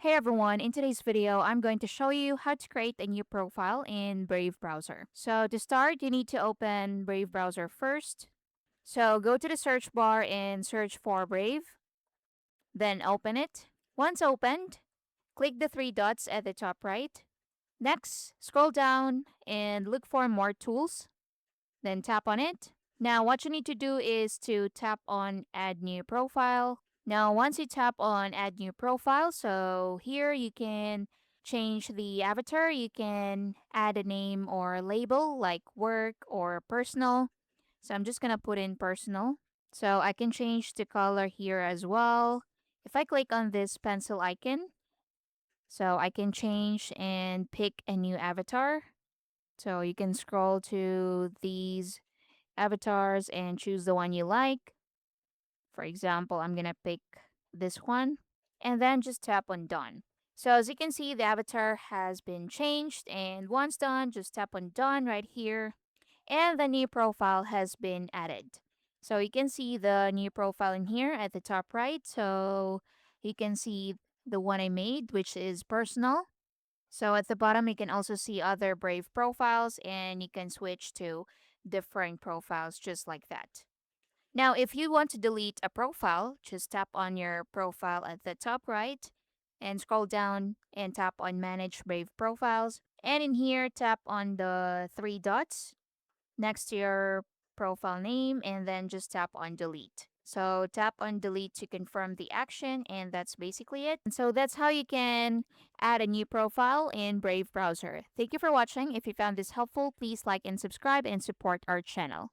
Hey everyone, in today's video, I'm going to show you how to create a new profile in Brave browser. So to start, you need to open Brave browser first. So go to the search bar and search for Brave, then open it. Once opened, click the three dots at the top right. Next, scroll down and look for more tools, then tap on it. Now what you need to do is to tap on add new profile. Now once you tap on add new profile, so here you can change the avatar. You can add a name or label like work or personal. So I'm just gonna put in personal. So I can change the color here as well. If I click on this pencil icon, so I can change and pick a new avatar. So you can scroll to these avatars and choose the one you like. For example, I'm gonna pick this one and then just tap on done. So as you can see, the avatar has been changed, and once done, just tap on done right here and the new profile has been added. So you can see the new profile in here at the top right. So you can see the one I made, which is personal. So at the bottom, you can also see other Brave profiles and you can switch to different profiles just like that. Now, if you want to delete a profile, just tap on your profile at the top right and scroll down and tap on Manage Brave Profiles. And in here, tap on the three dots next to your profile name and then just tap on Delete. So tap on Delete to confirm the action, and that's basically it. And so that's how you can add a new profile in Brave browser. Thank you for watching. If you found this helpful, please like and subscribe and support our channel.